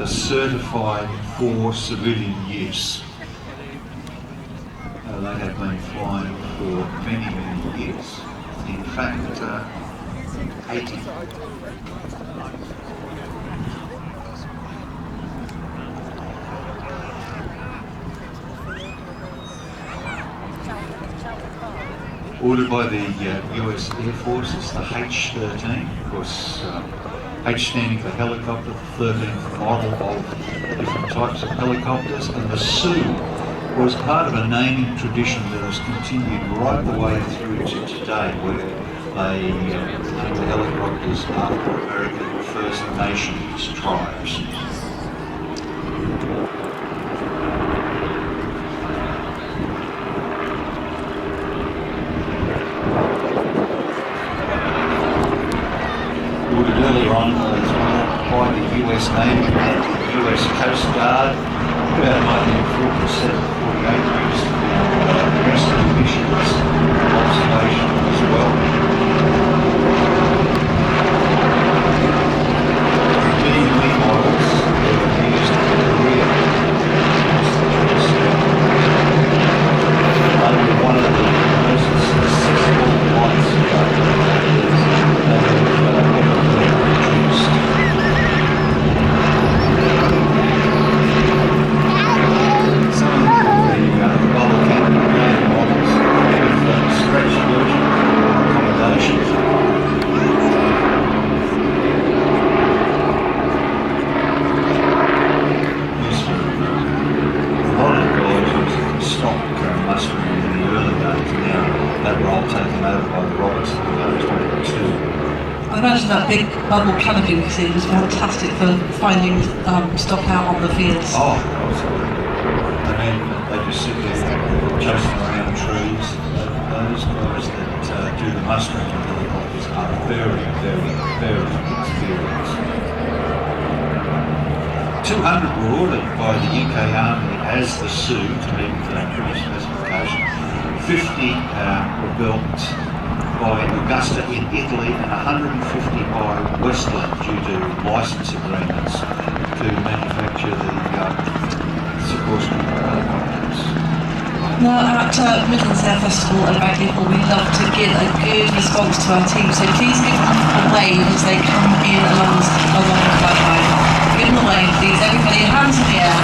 are certified for civilian use. They have been flying for many, many years. In fact, 80. Ordered by the US Air Force, it's the H-13, of course, H standing for helicopter, the 13th model of different types of helicopters, and the Sioux was part of a naming tradition that has continued right the way through to today, where they named the helicopters after American First Nations tribes. Ordered earlier on as well by the US Navy and the US Coast Guard, about 1947, 48 used for rescue missions, observation as well. B&B models were used in Korea. They were one of the most successful flights that have ever been produced. Some of the bubble cap models with stretch version accommodations. Used for a lot of the guys using stock mustering in the early days. Now that role taken over by the Roberts in 2022. I imagine that big bubble canopy we see was fantastic for finding stock out on the fields. Oh, absolutely. I mean, they just sit there chasing around trees. Those guys that do the mustering of helicopters are very, very, very experienced. 200 were ordered by the UK Army as the Sioux to meet the British specification. 50 were built by Augusta in Italy and 150 by Westland due to licence agreements to manufacture the Sikorsky helicopters. Now at Midlands Air Festival at Bagley Hall, we love to give a good response to our team, so please give them a wave as they come in along the flight line. Give them a wave, please. Everybody, hands in the air.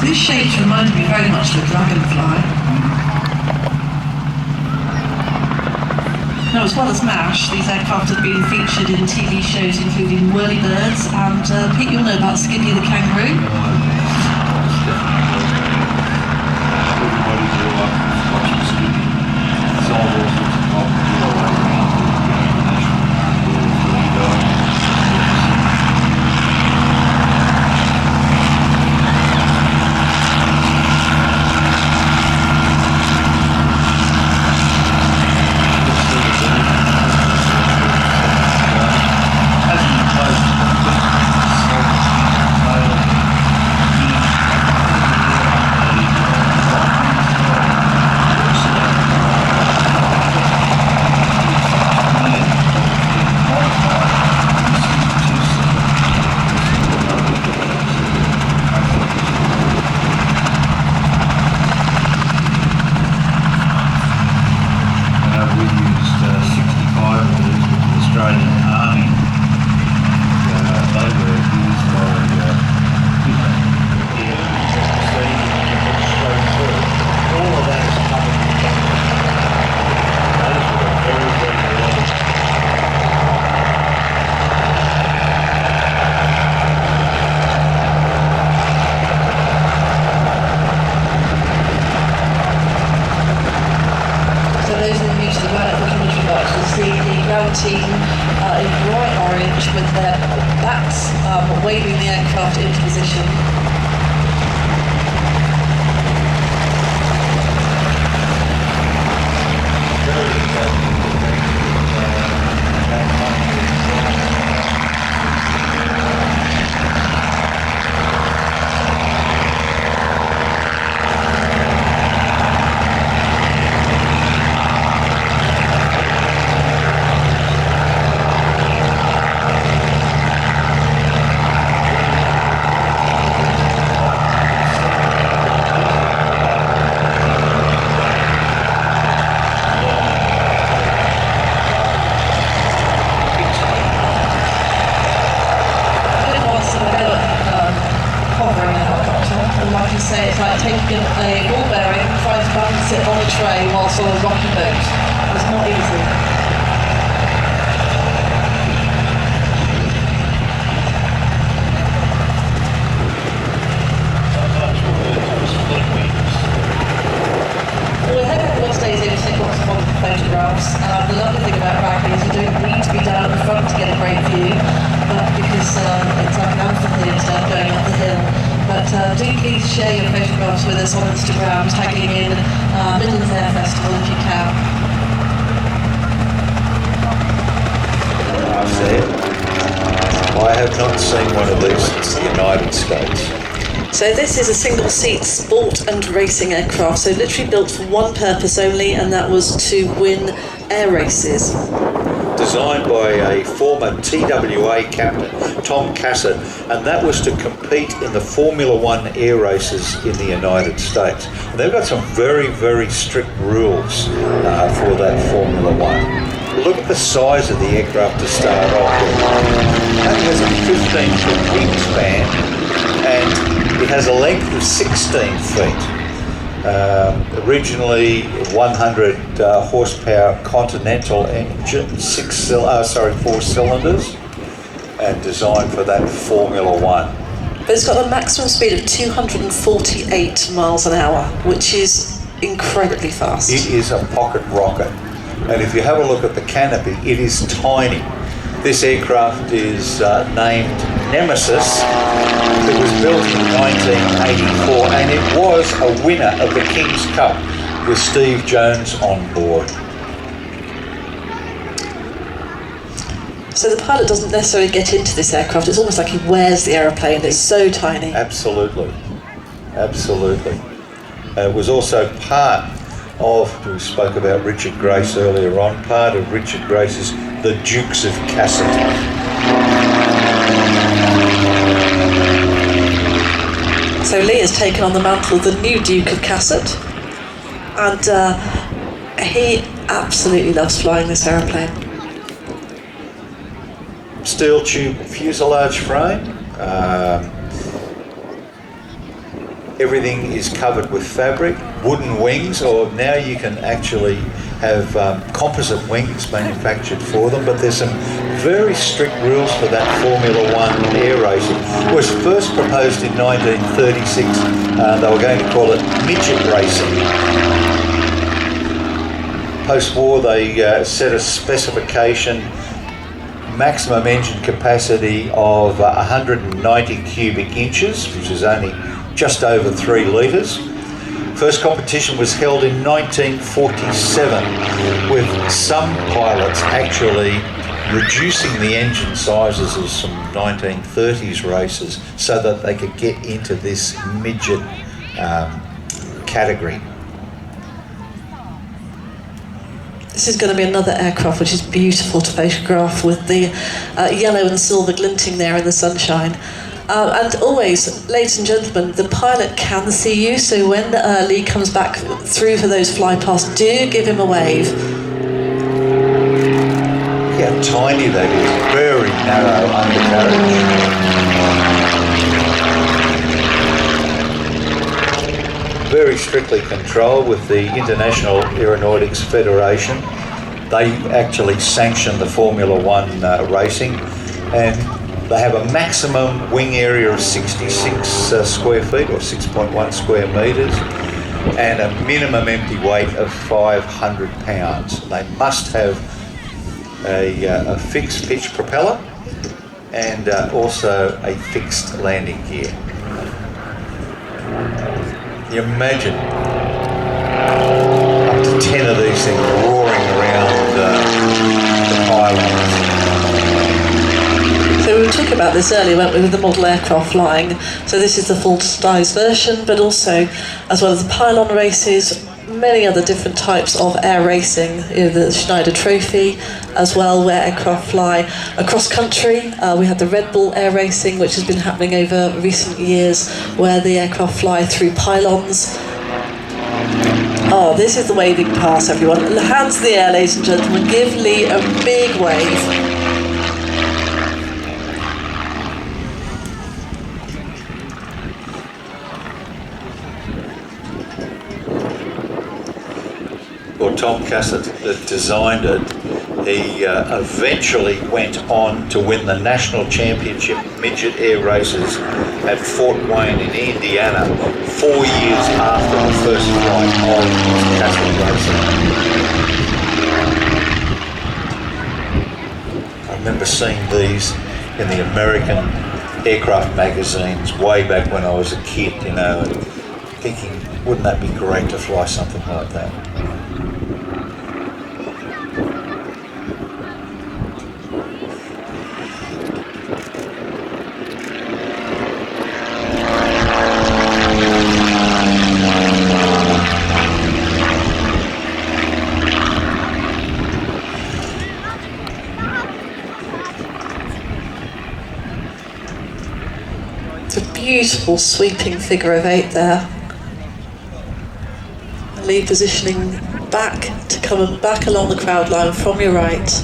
These shapes remind me very much of a dragonfly. Now, as well as MASH, these aircraft have been featured in TV shows including Whirlybirds and Pete, you'll know about Skippy the Kangaroo. Everybody grew up watching Skippy. Saw all sorts of problems all around the national park. team in bright orange with their backs waving the aircraft into position. It's like taking a ball bearing and trying to balance it on a tray whilst on a rocky boat. It's not easy. Well, we're heading towards days in to take lots of wonderful photographs. The lovely thing about Raglan is you don't need to be down at the front to get a great view, but because it's like an amphitheatre going up the hill. But do please share your photographs with us on Instagram, tagging in Midlands Air Festival if you can. I've said, I have not seen one of these since the United States. So this is a single-seat sport and racing aircraft, so literally built for one purpose only, and that was to win air races. Designed by a former TWA captain, Tom Cassutt, and that was to compete in the Formula One air races in the United States. And they've got some very, very strict rules for that Formula One. Look at the size of the aircraft to start off with. It has a 15-foot wingspan and it has a length of 16 feet. Originally 100 horsepower Continental engine, 4 cylinders, and designed for that Formula One. But it's got a maximum speed of 248 miles an hour, which is incredibly fast. It is a pocket rocket, and if you have a look at the canopy, it is tiny. This aircraft is named Nemesis. It was built in 1984 and it was a winner of the King's Cup with Steve Jones on board. So the pilot doesn't necessarily get into this aircraft, it's almost like he wears the aeroplane, it's so tiny. Absolutely, absolutely. It was also part of, we spoke about Richard Grace earlier on, part of Richard Grace's The Dukes of Cassutt. So Lee has taken on the mantle of the new Duke of Cassutt, and he absolutely loves flying this aeroplane. Steel tube fuselage frame. Everything is covered with fabric, wooden wings, or now you can actually have composite wings manufactured for them, but there's some very strict rules for that Formula One air racing. It was first proposed in 1936, they were going to call it midget racing. Post-war they set a specification, maximum engine capacity of 190 cubic inches, which is only just over 3 litres. First competition was held in 1947, with some pilots actually reducing the engine sizes of some 1930s races so that they could get into this midget category. This is going to be another aircraft which is beautiful to photograph with the yellow and silver glinting there in the sunshine. And always, ladies and gentlemen, the pilot can see you, so when Lee comes back through for those fly past, do give him a wave. Look how tiny that is, very narrow undercarriage. Very strictly controlled with the International Aeronautics Federation. They actually sanction the Formula One racing, and they have a maximum wing area of 66 square feet, or 6.1 square metres, and a minimum empty weight of 500 pounds. They must have a fixed pitch propeller and also a fixed landing gear. You imagine up to 10 of these things roaring around the pylons. So we were talking about this earlier, weren't we, with the model aircraft flying. So this is the full-size version, but also, as well as the pylon races, many other different types of air racing. You know, the Schneider Trophy as well, where aircraft fly across country. We had the Red Bull air racing, which has been happening over recent years, where the aircraft fly through pylons. Oh, this is the waving pass, everyone. Hands in the air, ladies and gentlemen. Give Lee a big wave. Well, Tom Cassutt, that designed it, he eventually went on to win the national championship midget air races at Fort Wayne in Indiana 4 years after the first flight of Cassutt racing. I remember seeing these in the American aircraft magazines way back when I was a kid, you know, and thinking, wouldn't that be great to fly something like that? It's a beautiful sweeping figure of 8 there. Lee positioning back to come back along the crowd line from your right.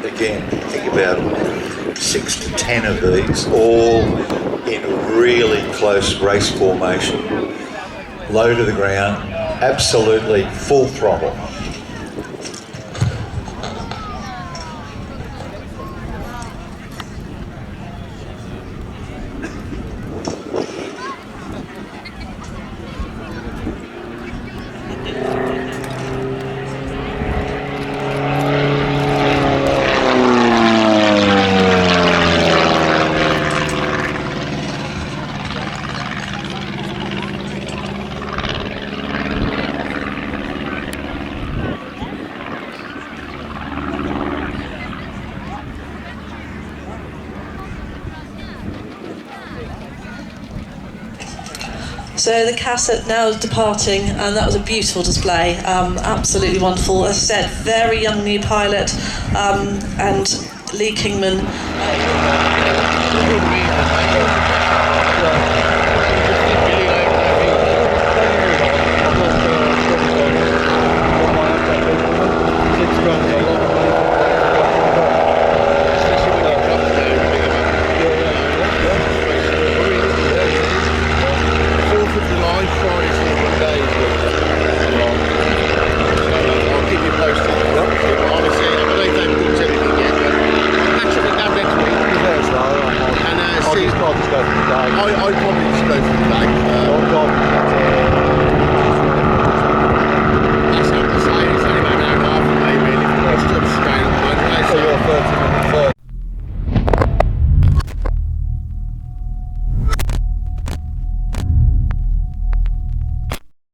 Again, think about 6 to 10 of these, all in really close race formation, low to the ground, absolutely full throttle. So the Cassutt now is departing, and that was a beautiful display, absolutely wonderful. As I said, very young new pilot, and Lee Kingman.